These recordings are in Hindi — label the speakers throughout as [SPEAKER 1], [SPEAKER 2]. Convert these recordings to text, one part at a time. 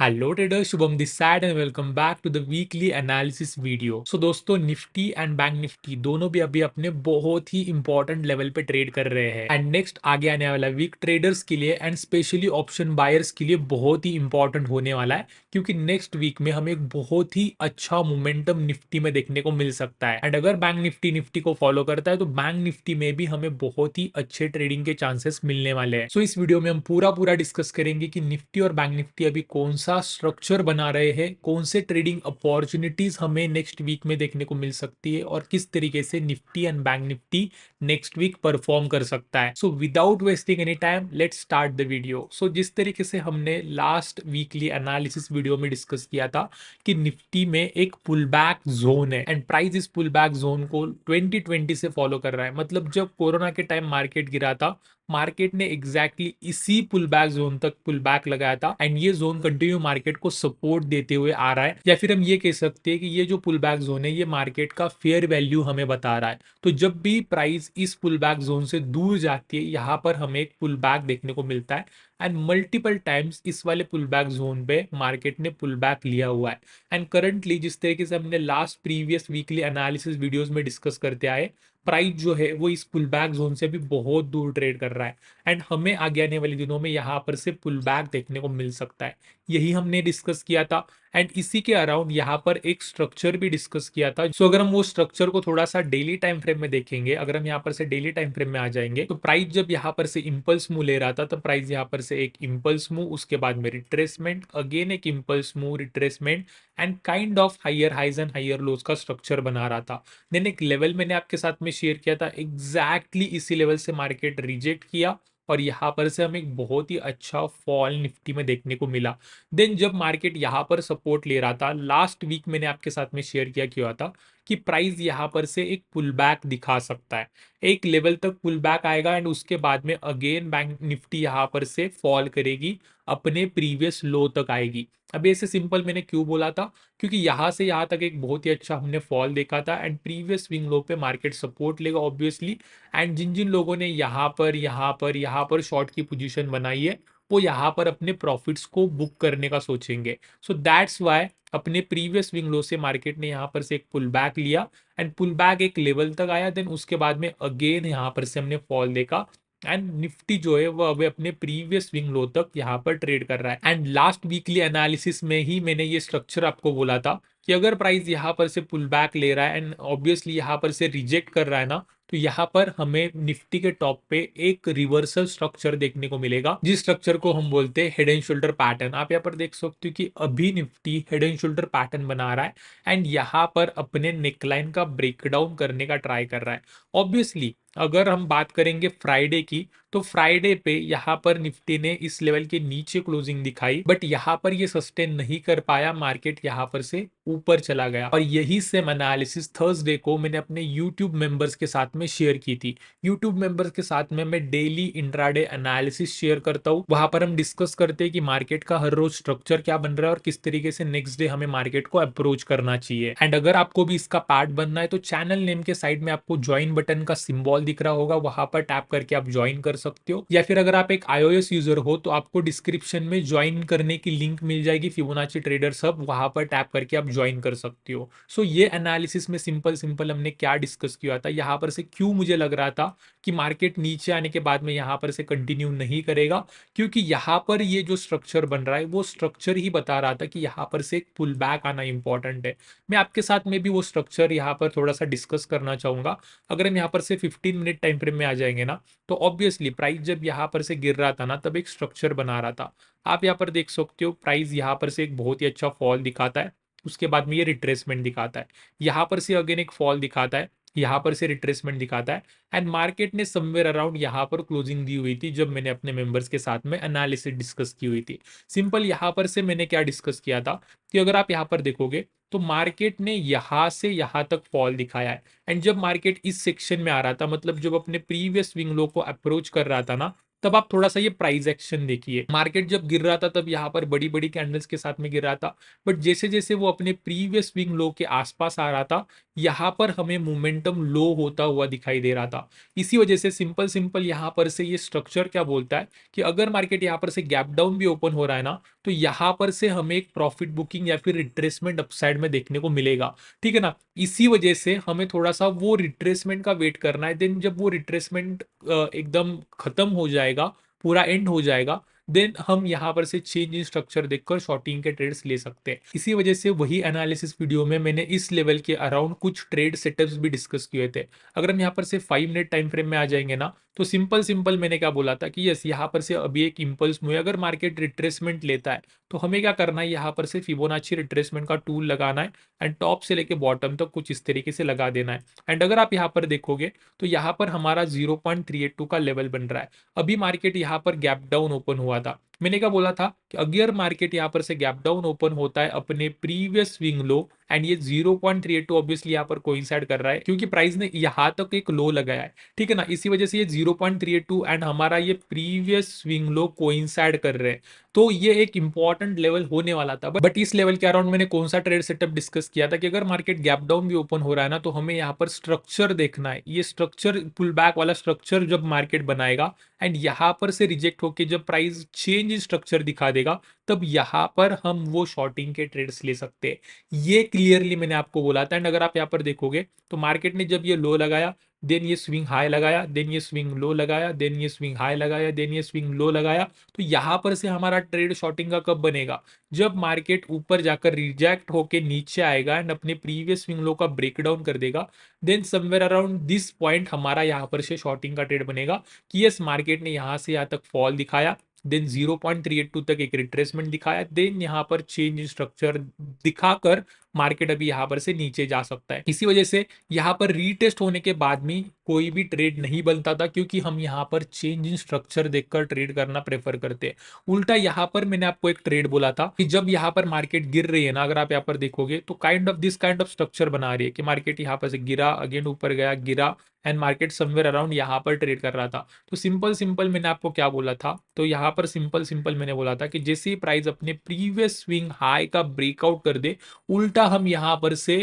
[SPEAKER 1] Hello trader, Shubham this side and welcome back to the weekly analysis video. So दोस्तों, निफ्टी एंड बैंक निफ्टी दोनों भी अभी अपने बहुत ही इंपॉर्टेंट लेवल पे ट्रेड कर रहे हैं एंड नेक्स्ट आगे आने वाला वीक ट्रेडर्स के लिए एंड स्पेशली ऑप्शन बायर्स के लिए बहुत ही इंपॉर्टेंट होने वाला है, क्योंकि नेक्स्ट वीक में हमें एक बहुत ही अच्छा मोमेंटम निफ्टी में देखने को मिल सकता है। एंड अगर बैंक निफ्टी निफ्टी को फॉलो करता है तो बैंक निफ्टी में भी हमें बहुत ही अच्छे ट्रेडिंग के चांसेस मिलने वाले हैं। सो इस वीडियो में हम पूरा पूरा डिस्कस करेंगे कि निफ्टी और बैंक निफ्टी अभी कौन सा स्ट्रक्चर बना रहे हैं, कौन से ट्रेडिंग अपॉर्चुनिटीज हमें नेक्स्ट वीक में देखने को मिल सकती है और किस तरीके से Nifty and bank Nifty next week perform कर सकता है। So without wasting any time let's start the video. So जिस तरीके से हमने लास्ट वीकली एनालिसिस वीडियो में डिस्कस किया था कि निफ्टी में एक पुल बैक जोन है एंड प्राइस इस पुल बैक जोन को 2020 से फॉलो कर रहा है। मतलब जब कोरोना के टाइम मार्केट गिरा था, मार्केट ने एग्जैक्टली इसी पुल बैक जोन तक पुल बैक लगाया था एंड ये जोन कंटिन्यू मार्केट को सपोर्ट देते हुए आ रहा है, या फिर हम ये कह सकते हैं कि ये जो पुल बैक जोन है ये मार्केट का फेयर वैल्यू हमें बता रहा है। तो जब भी प्राइस इस पुल बैक जोन से दूर जाती है, यहाँ पर हमें एक पुल बैक देखने को मिलता है एंड मल्टीपल टाइम्स इस वाले पुल बैक जोन पे मार्केट ने पुल बैक लिया हुआ है। एंड करंटली जिस तरीके से हमने last previous weekly analysis videos में डिस्कस करते आए, प्राइस जो है वो इस पुल बैक जोन से भी बहुत दूर ट्रेड कर रहा है एंड हमें आगे आने वाले दिनों में यहाँ पर से पुल बैक देखने को मिल सकता है। यही हमने डिस्कस किया था एंड इसी के अराउंड यहाँ पर एक स्ट्रक्चर भी डिस्कस किया था। सो अगर हम वो स्ट्रक्चर को थोड़ा सा डेली टाइम फ्रेम में देखेंगे, अगर हम यहाँ पर से डेली टाइम फ्रेम में आ जाएंगे, तो प्राइस जब यहाँ पर से इंपल्स मूव ले रहा था, तो प्राइस यहाँ पर से एक इंपल्स मूव, उसके बाद में रिट्रेसमेंट, अगेन एक impulse move, retracement and kind of higher highs and higher lows का स्ट्रक्चर बना रहा था। देन एक लेवल मैंने आपके साथ में शेयर किया था, एग्जैक्टली इसी लेवल से मार्केट रिजेक्ट किया और यहाँ पर से हमें एक बहुत ही अच्छा फॉल निफ्टी में देखने को मिला। देन जब मार्केट यहाँ पर सपोर्ट ले रहा था, लास्ट वीक मैंने आपके साथ में शेयर किया था कि प्राइस यहाँ पर से एक पुल बैक दिखा सकता है, एक लेवल तक पुल बैक आएगा एंड उसके बाद में अगेन बैंक निफ्टी यहाँ पर से फॉल करेगी, अपने प्रीवियस लो तक आएगी। अब ऐसे सिंपल मैंने क्यों बोला था, क्योंकि यहाँ से यहाँ तक एक बहुत ही अच्छा हमने फॉल देखा था एंड प्रीवियस स्विंग लो पे मार्केट सपोर्ट लेगा ऑब्वियसली। एंड जिन जिन लोगों ने यहाँ पर शॉर्ट की पोजीशन बनाई है, वो यहाँ पर अपने प्रॉफिट्स को बुक करने का सोचेंगे। सो दैट्स वाई अपने प्रीवियस स्विंग लो से मार्केट ने यहाँ पर से एक पुल बैक लिया एंड पुल बैक एक लेवल तक आया, देन उसके बाद में अगेन यहाँ पर से हमने फॉल देखा एंड निफ्टी जो है वो अभी अपने प्रीवियस स्विंग लो तक यहाँ पर ट्रेड कर रहा है। एंड लास्ट वीकली एनालिसिस में ही मैंने ये स्ट्रक्चर आपको बोला था कि अगर प्राइस यहाँ पर से पुल बैक ले रहा है एंड ऑब्वियसली यहाँ पर से रिजेक्ट कर रहा है ना, तो यहाँ पर हमें निफ्टी के टॉप पे एक रिवर्सल स्ट्रक्चर देखने को मिलेगा, जिस स्ट्रक्चर को हम बोलते हैं हेड एंड शोल्डर पैटर्न। आप यहाँ पर देख सकते हो कि अभी Nifty head and shoulder pattern बना रहा है एंड यहाँ पर अपने नेकलाइन का ब्रेकडाउन करने का ट्राई कर रहा है। ऑब्वियसली अगर हम बात करेंगे फ्राइडे की, तो फ्राइडे पे यहाँ पर निफ्टी ने इस लेवल के नीचे क्लोजिंग दिखाई, बट यहाँ पर ये सस्टेन नहीं कर पाया, मार्केट यहाँ पर से ऊपर चला गया। और यही सेम एनालिसिस थर्सडे को मैंने अपने यूट्यूब मेंबर्स के साथ में शेयर की थी। यूट्यूब मेंबर्स के साथ में मैं डेली इंट्राडे एनालिसिस शेयर करता हूँ, वहां पर हम डिस्कस करते हैं कि मार्केट का हर रोज स्ट्रक्चर क्या बन रहा है और किस तरीके से नेक्स्ट डे हमें मार्केट को अप्रोच करना चाहिए। एंड अगर आपको भी इसका पार्ट बनना है, तो चैनल नेम के साइड में आपको ज्वाइन बटन का सिंबल दिख रहा होगा, वहां पर टैप करके आप ज्वाइन कर सकते हो, या फिर अगर आप एक iOS यूजर हो तो आपको डिस्क्रिप्शन में ज्वाइन करने की लिंक मिल जाएगी फिबोनाची ट्रेडर्स हब, वहां पर टैप करके आप ज्वाइन कर सकते हो। सो ये एनालिसिस में सिंपल सिंपल हमने क्या डिस्कस किया था, यहाँ पर से क्यों मुझे लग रहा था कि मार्केट नीचे आने के बाद में यहाँ पर से कंटिन्यू नहीं करेगा, क्योंकि यहाँ पर ये जो स्ट्रक्चर बन रहा है वो स्ट्रक्चर ही बता रहा था कि यहाँ पर से एक पुल बैक आना इंपॉर्टेंट है। मैं आपके साथ में भी वो स्ट्रक्चर यहाँ पर थोड़ा सा डिस्कस करना चाहूंगा। अगर हम यहाँ पर से 15 मिनट टाइम फ्रेम में आ जाएंगे ना, तो ऑब्वियसली प्राइस जब यहाँ पर से गिर रहा था ना, तब एक स्ट्रक्चर बना रहा था। आप यहाँ पर देख सकते हो प्राइस यहाँ पर से एक बहुत ही अच्छा फॉल दिखाता है, उसके बाद में ये रिट्रेसमेंट दिखाता है, यहाँ पर से अगेन एक फॉल दिखाता है, यहाँ पर से रिट्रेसमेंट दिखाता है एंड मार्केट ने समवेयर अराउंड यहाँ पर क्लोजिंग दी हुई थी जब मैंने अपने मेंबर्स के साथ में एनालिसिस डिस्कस की हुई थी। सिंपल यहाँ पर से मैंने क्या डिस्कस किया था कि अगर आप यहाँ पर देखोगे तो मार्केट ने यहाँ से यहाँ तक फॉल दिखाया है एंड जब मार्केट इस सेक्शन में आ रहा था, मतलब जब अपने प्रीवियस स्विंग लो को अप्रोच कर रहा था ना, तब आप थोड़ा सा ये प्राइस एक्शन देखिए। मार्केट जब गिर रहा था तब यहाँ पर बड़ी बड़ी कैंडल्स के साथ में गिर रहा था, बट जैसे जैसे वो अपने प्रीवियस स्विंग लो के आसपास आ रहा था, यहाँ पर हमें मोमेंटम लो होता हुआ दिखाई दे रहा था। इसी वजह से सिंपल सिंपल यहाँ पर से ये स्ट्रक्चर क्या बोलता है कि अगर मार्केट यहाँ पर से गैप डाउन भी ओपन हो रहा है ना, तो यहाँ पर से हमें एक प्रॉफिट बुकिंग या फिर रिट्रेसमेंट अपसाइड में देखने को मिलेगा। ठीक है ना। इसी वजह से हमें थोड़ा सा वो रिट्रेसमेंट का वेट करना है। देन जब वो रिट्रेसमेंट एकदम खत्म हो जाएगा, पूरा एंड हो जाएगा, देन हम यहाँ पर से चेंज इन स्ट्रक्चर देखकर शॉर्टिंग के ट्रेड्स ले सकते हैं। इसी वजह से वही एनालिसिस वीडियो में मैंने इस लेवल के अराउंड कुछ ट्रेड सेटअप्स भी डिस्कस किए थे। अगर हम यहाँ पर से 5 मिनट टाइम फ्रेम में आ जाएंगे ना, तो सिंपल सिंपल मैंने क्या बोला था कि यस, यहाँ पर से अभी एक इंपल्स मूव है, अगर मार्केट रिट्रेसमेंट लेता है तो हमें क्या करना है, यहाँ पर से फिबोनाची रिट्रेसमेंट का टूल लगाना है एंड टॉप से लेके बॉटम तक कुछ इस तरीके से लगा देना है। एंड अगर आप यहाँ पर देखोगे तो यहाँ पर हमारा 0.382 का लेवल बन रहा है। अभी मार्केट यहाँ पर गैप डाउन ओपन हुआ था। मैंने क्या बोला था कि अगर मार्केट यहाँ पर से गैप डाउन ओपन होता है अपने प्रीवियस स्विंग लो, एंड ये 0.382 ऑब्वियसली यहाँ पर कोइंसाइड कर रहा है क्योंकि प्राइस ने यहाँ तक एक लो लगाया है। ठीक है ना। इसी वजह से ये 0.382 एंड हमारा ये प्रीवियस स्विंग लो कोइंसाइड कर रहे हैं। तो ये एक इंपॉर्टेंट लेवल होने वाला था, बट इस लेवल के अराउंड मैंने कौन सा ट्रेड सेटअप डिस्कस किया था कि अगर मार्केट गैप डाउन भी ओपन हो रहा है ना, तो हमें यहाँ पर स्ट्रक्चर देखना है। ये स्ट्रक्चर पुल बैक वाला स्ट्रक्चर जब मार्केट बनाएगा एंड यहाँ पर से रिजेक्ट होके जब प्राइस चेंज इन स्ट्रक्चर दिखा देगा, तब यहाँ पर हम वो शॉर्टिंग के ट्रेड्स ले सकते हैं। ये क्लियरली मैंने आपको बोला था। एंड अगर आप यहाँ पर देखोगे तो मार्केट ने जब ये लो लगाया, देन ये स्विंग हाई लगाया, देन ये स्विंग लो लगाया, देन ये स्विंग हाई लगाया, देन ये स्विंग लो लगाया, तो यहां पर से हमारा ट्रेड शॉर्टिंग का कब बनेगा, जब मार्केट ऊपर जाकर रिजेक्ट होके नीचे आएगा एंड अपने प्रीवियस स्विंग लो का ब्रेकडाउन कर देगा। Then somewhere around this point हमारा यहाँ पर से शॉर्टिंग का ट्रेड बनेगा कि यस, मार्केट ने यहाँ से यहाँ तक फॉल दिखाया, देन 0.382 तक एक रिट्रेसमेंट दिखाया, देन यहाँ पर चेंज इन स्ट्रक्चर दिखाकर मार्केट अभी यहाँ पर से नीचे जा सकता है। इसी वजह से यहाँ पर रीटेस्ट होने के बाद में कोई भी ट्रेड नहीं बनता था, क्योंकि हम यहाँ पर चेंज इन स्ट्रक्चर देखकर ट्रेड करना प्रेफर करते हैं। उल्टा यहाँ पर मैंने आपको एक ट्रेड बोला था कि जब यहाँ पर मार्केट गिर रही है ना, अगर आप यहाँ पर देखोगे तो दिस काइंड ऑफ स्ट्रक्चर बना रही है कि मार्केट यहाँ पर से गिरा, अगेन ऊपर गया, गिरा, एंड मार्केट समवेयर अराउंड यहाँ पर ट्रेड कर रहा था। तो सिंपल सिंपल मैंने आपको क्या बोला था, तो यहाँ पर सिंपल सिंपल मैंने बोला था कि जैसे ही प्राइस अपने प्रीवियस स्विंग हाई का ब्रेकआउट कर दे, उल्टा हम यहाँ पर से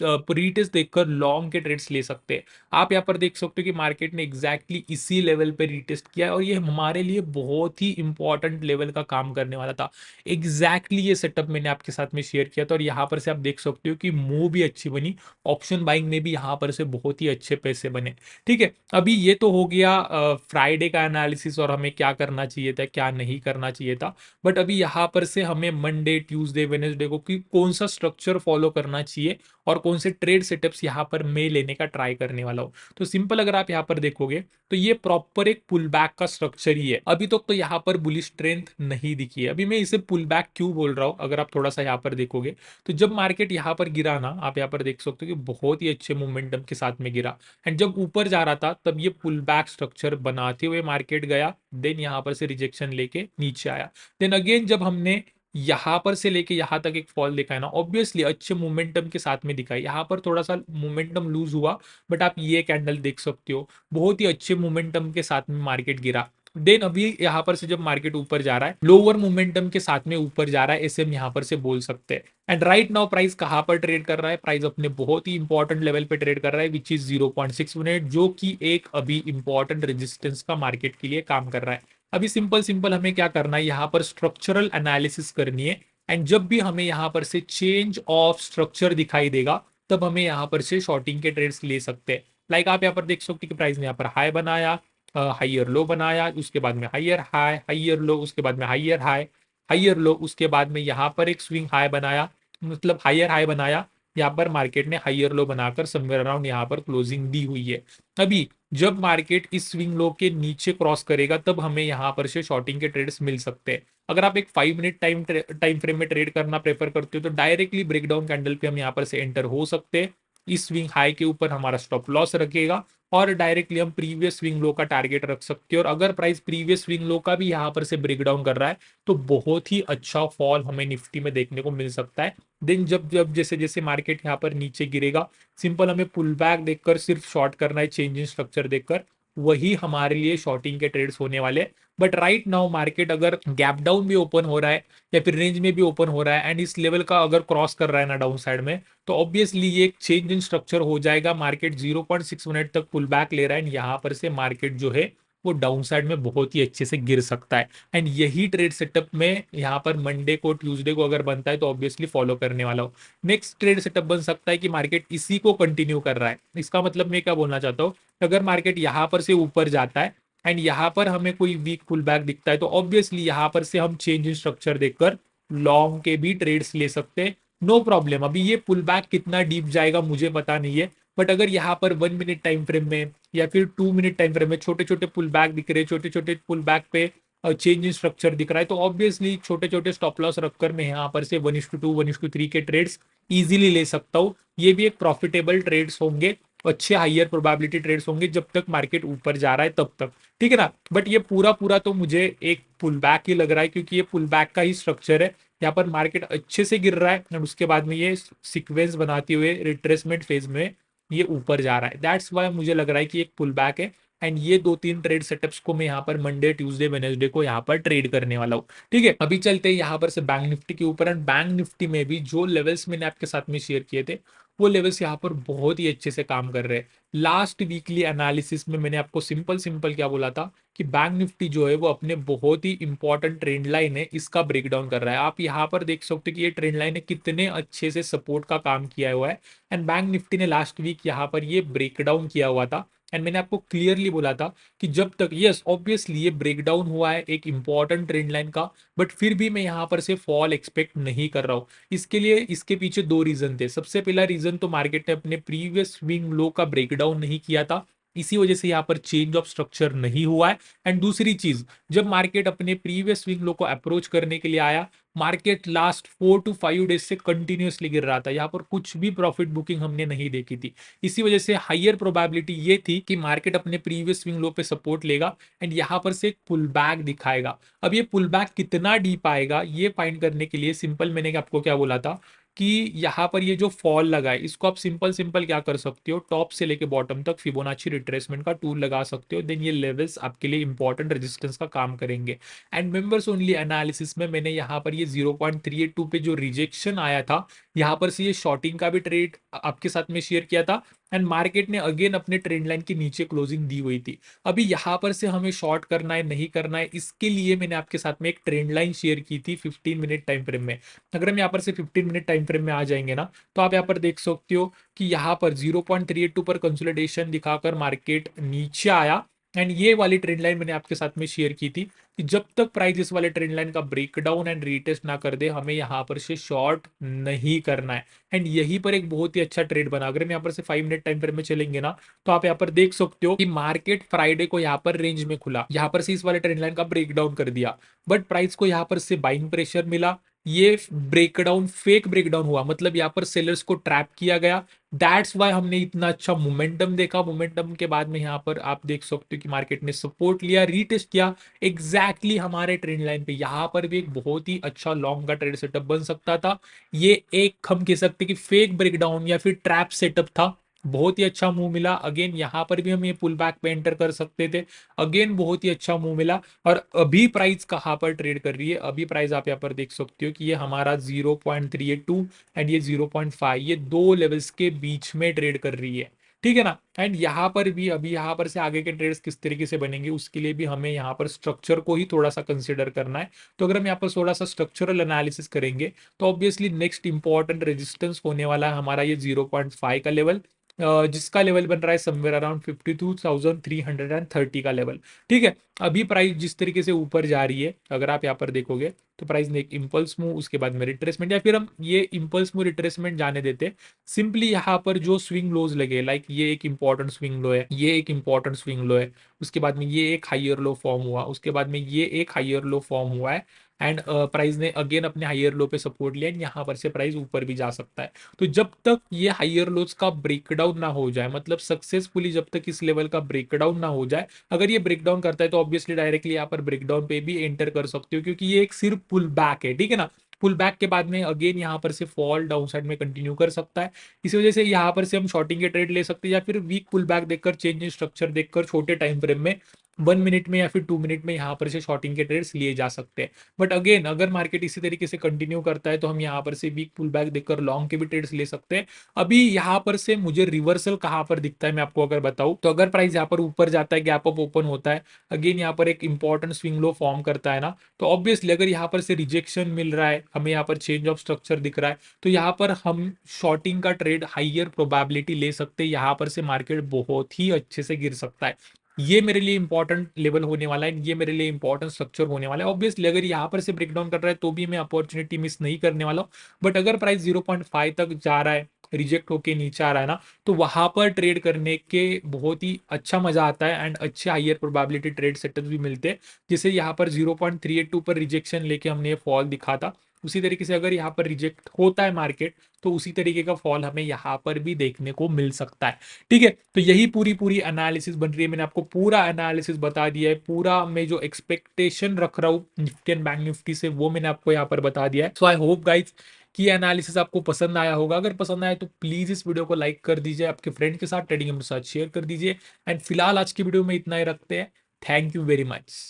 [SPEAKER 1] रीटेस्ट देखकर लॉन्ग के ट्रेड्स ले सकते हैं। आप यहाँ पर देख सकते हो कि मार्केट ने एग्जैक्टली इसी लेवल पे रीटेस्ट किया है और ये हमारे लिए बहुत ही इंपॉर्टेंट लेवल का काम करने वाला था। एग्जैक्टली ये सेटअप मैंने आपके साथ में शेयर किया था और यहाँ पर से आप देख सकते हो कि मूव भी अच्छी बनी, ऑप्शन बाइंग में भी यहाँ पर से बहुत ही अच्छे पैसे बने। ठीक है। अभी ये तो हो गया फ्राइडे का एनालिसिस और हमें क्या करना चाहिए था, क्या नहीं करना चाहिए था। बट अभी यहाँ पर से हमें मंडे, ट्यूसडे, वेनेसडे को कि कौन सा स्ट्रक्चर फॉलो करना चाहिए और कौन से ट्रेड सेटअप्स यहाँ पर मैं लेने का ट्राई करने वाला हूँ। तो सिंपल अगर आप यहाँ पर देखोगे तो ये प्रॉपर एक पुल बैक का स्ट्रक्चर ही है। अभी तक तो यहाँ पर बुलिश स्ट्रेंथ नहीं दिखी है। अभी मैं इसे पुल बैक क्यों बोल रहा हूँ, अगर आप थोड़ा सा यहाँ पर देखोगे तो जब मार्केट यहाँ पर गिरा ना, आप यहाँ पर देख सकते हो कि बहुत ही अच्छे मोमेंटम के साथ में गिरा, एंड जब ऊपर जा रहा था तब ये पुल बैक स्ट्रक्चर बनाते हुए मार्केट गया, देन यहाँ पर से रिजेक्शन लेके नीचे आया। देन अगेन जब हमने यहां पर से लेके यहां तक एक फॉल दिखा है ना, ऑब्वियसली अच्छे मोमेंटम के साथ में दिखा है। यहाँ पर थोड़ा सा मोमेंटम लूज हुआ, बट आप ये कैंडल देख सकते हो बहुत ही अच्छे मोमेंटम के साथ में मार्केट गिरा। देन अभी यहाँ पर से जब मार्केट ऊपर जा रहा है, लोअर मोमेंटम के साथ में ऊपर जा रहा है, ऐसे हम यहाँ पर से बोल सकते हैं। एंड राइट नाउ प्राइस कहां पर ट्रेड कर रहा है, प्राइस अपने बहुत ही इंपॉर्टेंट लेवल पे ट्रेड कर रहा है, विच इज 0.618, जो कि एक अभी इंपॉर्टेंट रेजिस्टेंस का मार्केट के लिए काम कर रहा है। अभी सिंपल सिंपल हमें क्या करना है, यहाँ पर स्ट्रक्चरल एनालिसिस करनी है। एंड जब भी हमें यहाँ पर से चेंज ऑफ स्ट्रक्चर दिखाई देगा, तब हमें यहाँ पर से शॉर्टिंग के ट्रेड्स ले सकते हैं। लाइक आप यहाँ पर देख सकते हैं कि प्राइस ने यहाँ पर हाई बनाया, हाइयर लो बनाया, उसके बाद में हाइयर हाई, हाइयर लो, उसके बाद में हाइयर हाई, हाइयर लो, उसके बाद में यहाँ पर एक स्विंग हाई बनाया, मतलब हाइयर हाई बनाया। यहाँ पर मार्केट ने हाइयर लो बनाकर समवेयर अराउंड यहाँ पर क्लोजिंग दी हुई है। अभी जब मार्केट इस स्विंग लो के नीचे क्रॉस करेगा, तब हमें यहाँ पर से शॉर्टिंग के ट्रेड्स मिल सकते हैं। अगर आप एक 5 मिनट टाइम फ्रेम में ट्रेड करना प्रेफर करते हो तो डायरेक्टली ब्रेकडाउन कैंडल पे हम यहाँ पर से एंटर हो सकते हैं। इस स्विंग हाई के ऊपर हमारा स्टॉप लॉस रखेगा और डायरेक्टली हम प्रीवियस स्विंग लो का टारगेट रख सकते हैं। और अगर प्राइस प्रीवियस स्विंग लो का भी यहाँ पर से ब्रेकडाउन कर रहा है, तो बहुत ही अच्छा फॉल हमें निफ्टी में देखने को मिल सकता है। देन जब जब जैसे जैसे मार्केट यहाँ पर नीचे गिरेगा, सिंपल हमें पुल बैक देखकर सिर्फ शॉर्ट करना है, चेंज इन स्ट्रक्चर देखकर, वही हमारे लिए शॉर्टिंग के ट्रेड्स होने वाले। बट राइट नाउ मार्केट अगर गैप डाउन भी ओपन हो रहा है या फिर रेंज में भी ओपन हो रहा है एंड इस लेवल का अगर क्रॉस कर रहा है ना डाउन साइड में, तो ऑब्वियसली ये एक चेंज इन स्ट्रक्चर हो जाएगा। मार्केट 0.6 मिनट तक पुल बैक ले रहा है एंड यहाँ पर से मार्केट जो है वो डाउन साइड में बहुत ही अच्छे से गिर सकता है। एंड यही ट्रेड सेटअप में यहाँ पर मंडे को ट्यूसडे को अगर बनता है तो ऑब्वियसली फॉलो करने वाला हूँ। नेक्स्ट ट्रेड सेटअप बन सकता है कि मार्केट इसी को कंटिन्यू कर रहा है। इसका मतलब मैं क्या बोलना चाहता हूँ, अगर मार्केट यहाँ पर से ऊपर जाता है एंड यहाँ पर हमें कोई वीक पुल बैक दिखता है तो ऑब्वियसली यहाँ पर से हम चेंज इन स्ट्रक्चर देखकर लॉन्ग के भी ट्रेड्स ले सकते हैं, नो प्रॉब्लम। अभी ये पुल बैक कितना डीप जाएगा मुझे पता नहीं है, बट अगर यहाँ पर 1 मिनट टाइम फ्रेम में या फिर 2 मिनट टाइम फ्रेम में छोटे छोटे पुल बैक दिख रहे हैं, छोटे छोटे पुल बैक पे चेंज इन स्ट्रक्चर दिख रहा है, तो ऑब्वियसली छोटे छोटे स्टॉप लॉस रखकर मैं यहाँ पर से 1:2 1:3 के ट्रेड्स इजीली ले सकता हूँ। ये भी एक प्रॉफिटेबल ट्रेड्स होंगे, अच्छे हाइयर प्रोबेबिलिटी ट्रेड्स होंगे जब तक मार्केट ऊपर जा रहा है तब तक, ठीक है ना। बट ये पूरा पूरा तो मुझे एक पुल बैक ही लग रहा है, क्योंकि ये पुल बैक का ही स्ट्रक्चर है। यहाँ पर मार्केट अच्छे से गिर रहा है और उसके बाद में ये सीक्वेंस बनाते हुए रिट्रेसमेंट फेज में ये ऊपर जा रहा है। दैट्स वाई मुझे लग रहा है कि एक पुल बैक है एंड ये 2-3 ट्रेड सेटअप्स को मैं यहाँ पर मंडे ट्यूसडे वेडनेसडे को यहाँ पर ट्रेड करने वाला हूँ, ठीक है। अभी चलते हैं यहाँ पर से बैंक निफ्टी के ऊपर। एंड बैंक निफ्टी में भी जो लेवल्स मैंने आपके साथ में शेयर किए थे वो लेवल्स यहाँ पर बहुत ही अच्छे से काम कर रहे हैं। लास्ट वीकली एनालिसिस में मैंने आपको सिंपल सिंपल क्या बोला था कि बैंक निफ्टी जो है वो अपने बहुत ही इंपॉर्टेंट ट्रेंड लाइन है इसका ब्रेकडाउन कर रहा है। आप यहाँ पर देख सकते हो कि ये ट्रेंड लाइन है कितने अच्छे से सपोर्ट का काम किया हुआ है। एंड बैंक निफ्टी ने लास्ट वीक यहाँ पर ये ब्रेकडाउन किया हुआ था एंड मैंने आपको क्लियरली बोला था कि जब तक यस ऑब्वियसली ये ब्रेकडाउन हुआ है एक इंपॉर्टेंट ट्रेंड लाइन का, बट फिर भी मैं यहाँ पर से फॉल एक्सपेक्ट नहीं कर रहा हूँ। इसके लिए इसके पीछे दो रीजन थे। सबसे पहला रीजन तो मार्केट ने अपने प्रीवियस स्विंग लो का ब्रेकडाउन नहीं किया था, इसी वजह से यहाँ पर चेंज ऑफ स्ट्रक्चर नहीं हुआ है। एंड दूसरी चीज, जब मार्केट अपने प्रीवियस स्विंग लो को अप्रोच करने के लिए आया, मार्केट लास्ट 4 to 5 डेज से कंटिन्यूअसली गिर रहा था, यहाँ पर कुछ भी प्रॉफिट बुकिंग हमने नहीं देखी थी। इसी वजह से हाइयर प्रोबेबिलिटी ये थी कि मार्केट अपने प्रीवियस स्विंग लो पे सपोर्ट लेगा एंड यहाँ पर से एक पुल बैक दिखाएगा। अब ये पुल बैक कितना डीप आएगा ये फाइंड करने के लिए सिंपल मैंने आपको क्या बोला था कि यहाँ पर ये जो फॉल लगा है इसको आप सिंपल सिंपल क्या कर सकते हो, टॉप से लेके बॉटम तक फिबोनाची रिट्रेसमेंट का टूल लगा सकते हो। देन ये लेवल्स आपके लिए इंपॉर्टेंट रेजिस्टेंस का काम करेंगे। एंड मेंबर्स ओनली एनालिसिस में मैंने यहाँ पर ये 0.382 पे जो रिजेक्शन आया था यहाँ पर से ये शॉर्टिंग का भी ट्रेड आपके साथ में शेयर किया था एंड मार्केट ने अगेन अपने ट्रेंड लाइन के नीचे क्लोजिंग दी हुई थी। अभी यहाँ पर से हमें शॉर्ट करना है नहीं करना है इसके लिए मैंने आपके साथ में एक ट्रेंड लाइन शेयर की थी 15 मिनट टाइम फ्रेम में। अगर हम यहाँ पर से 15 मिनट टाइम फ्रेम में आ जाएंगे ना, तो आप यहाँ पर देख सकते हो कि यहाँ पर 0.382 पर कंसोलिडेशन दिखाकर मार्केट नीचे आया एंड ये वाली ट्रेंड लाइन मैंने आपके साथ में शेयर की थी कि जब तक प्राइस इस वाले ट्रेंड लाइन का ब्रेकडाउन एंड रीटेस्ट ना कर दे हमें यहाँ पर से शॉर्ट नहीं करना है। एंड यहीं पर एक बहुत ही अच्छा ट्रेड बना। अगर हम यहाँ पर से 5 मिनट टाइम फ्रेम में चलेंगे ना, तो आप यहाँ पर देख सकते हो कि मार्केट फ्राइडे को यहाँ पर रेंज में खुला, यहाँ पर से इस वाले ट्रेंड लाइन का ब्रेकडाउन कर दिया, बट प्राइस को यहाँ पर से बाइंग प्रेशर मिला। ये ब्रेकडाउन फेक ब्रेकडाउन हुआ, मतलब यहाँ पर सेलर्स को ट्रैप किया गया। दैट्स वाई हमने इतना अच्छा मोमेंटम देखा। मोमेंटम के बाद में यहाँ पर आप देख सकते हो कि मार्केट ने सपोर्ट लिया, रीटेस्ट किया एग्जैक्टली हमारे ट्रेंड लाइन पे। यहाँ पर भी एक बहुत ही अच्छा लॉन्ग का ट्रेड सेटअप बन सकता था। ये एक हम कह सकते कि फेक ब्रेकडाउन या फिर ट्रैप सेटअप था। बहुत ही अच्छा मूव मिला। अगेन यहाँ पर भी हम ये पुल बैक पे एंटर कर सकते थे, अगेन बहुत ही अच्छा मूव मिला। और अभी प्राइस कहाँ पर ट्रेड कर रही है, अभी प्राइस आप यहाँ पर देख सकते हो कि ये हमारा 0.382 एंड ये 0.5 ये दो लेवल्स के बीच में ट्रेड कर रही है, ठीक है ना। एंड यहाँ पर भी अभी यहाँ पर से आगे के ट्रेड्स किस तरीके से बनेंगे उसके लिए भी हमें यहाँ पर स्ट्रक्चर को ही थोड़ा सा कंसिडर करना है। तो अगर हम यहाँ पर थोड़ा सा स्ट्रक्चरल एनालिसिस करेंगे तो ऑब्वियसली नेक्स्ट इंपॉर्टेंट रेजिस्टेंस होने वाला है हमारा ये 0.5 का लेवल, जिसका लेवल बन रहा है समवेयर अराउंड 52,330 का लेवल, ठीक है। अभी प्राइस जिस तरीके से ऊपर जा रही है अगर आप यहाँ पर देखोगे तो प्राइस ने एक इंपल्स मूव उसके बाद में रिट्रेसमेंट, या फिर हम ये इंपल्स मूव रिट्रेसमेंट जाने देते। सिंपली यहाँ पर जो स्विंग लोज लगे, लाइक ये एक इंपॉर्टेंट स्विंग लो है, ये एक इंपॉर्टेंट स्विंग लो है, उसके बाद में ये एक हाइयर लो फॉर्म हुआ, उसके बाद में ये एक हाइयर लो फॉर्म हुआ है एंड प्राइस ने अगेन अपने हाइयर लो पे सपोर्ट लिया एंड यहाँ पर से प्राइस ऊपर भी जा सकता है। तो जब तक ये हाइयर लोज का ब्रेकडाउन ना हो जाए, मतलब सक्सेसफुली जब तक इस लेवल का ब्रेकडाउन ना हो जाए, अगर ये ब्रेकडाउन करता है तो ऑब्वियसली डायरेक्टली यहाँ पर ब्रेकडाउन पे भी एंटर कर सकते हो, क्योंकि ये एक सिर्फ पुल बैक है, ठीक है ना। पुल बैक के बाद में अगेन यहाँ पर से फॉल डाउन साइड में कंटिन्यू कर सकता है। इसी वजह से यहाँ पर से हम शॉर्टिंग के ट्रेड ले सकते हैं, या फिर वीक पुल बैक देखकर, चेंज इन स्ट्रक्चर देखकर छोटे टाइम फ्रेम में 1 मिनट में या फिर 2 मिनट में यहाँ पर से शॉर्टिंग के ट्रेड्स लिए जा सकते हैं। बट अगेन अगर मार्केट इसी तरीके से कंटिन्यू करता है तो हम यहाँ पर से वीक पुल बैक देखकर लॉन्ग के भी ट्रेड्स ले सकते हैं। अभी यहाँ पर से मुझे रिवर्सल कहाँ पर दिखता है मैं आपको अगर बताऊं तो, अगर प्राइस यहाँ पर ऊपर जाता है, गैप अप ओपन होता है, अगेन यहाँ पर एक इंपॉर्टेंट स्विंग लो फॉर्म करता है ना, तो ऑब्वियसली अगर यहाँ पर से रिजेक्शन मिल रहा है, हमें यहाँ पर चेंज ऑफ स्ट्रक्चर दिख रहा है, तो यहाँ पर हम शॉर्टिंग का ट्रेड हाइयर प्रोबेबिलिटी ले सकते हैं। यहाँ पर से मार्केट बहुत ही अच्छे से गिर सकता है। ये मेरे लिए इंपॉर्टेंट लेवल होने वाला है, ये मेरे लिए इंपॉर्टेंट स्ट्रक्चर होने वाला है। ऑब्वियसली अगर यहाँ पर से ब्रेक डाउन कर रहा है तो भी मैं अपॉर्चुनिटी मिस नहीं करने वाला हूँ। बट अगर प्राइस 0.5 तक जा रहा है, रिजेक्ट होके नीचे आ रहा है ना, तो वहां पर ट्रेड करने के बहुत ही अच्छा मजा आता है एंड अच्छे हाइयर प्रोबेबिलिटी ट्रेड सेटअप भी मिलते हैं। जैसे यहाँ पर 0.382 पर रिजेक्शन लेके हमने ये फॉल दिखा था, उसी तरीके से अगर यहाँ पर रिजेक्ट होता है मार्केट तो उसी तरीके का फॉल हमें यहाँ पर भी देखने को मिल सकता है। ठीक है, तो यही पूरी पूरी एनालिसिस बन रही है। मैंने आपको पूरा एनालिसिस बता दिया है, पूरा मैं जो एक्सपेक्टेशन रख रहा हूँ निफ्टी एंड बैंक निफ्टी से वो मैंने आपको यहाँ पर बता दिया है। सो आई होप गाइज कि एनालिसिस आपको पसंद आया होगा। अगर पसंद आया तो प्लीज इस वीडियो को लाइक कर दीजिए, आपके फ्रेंड के साथ, ट्रेडिंग के साथ शेयर कर दीजिए। एंड फिलहाल आज की वीडियो में इतना ही रखते हैं। Thank you very much.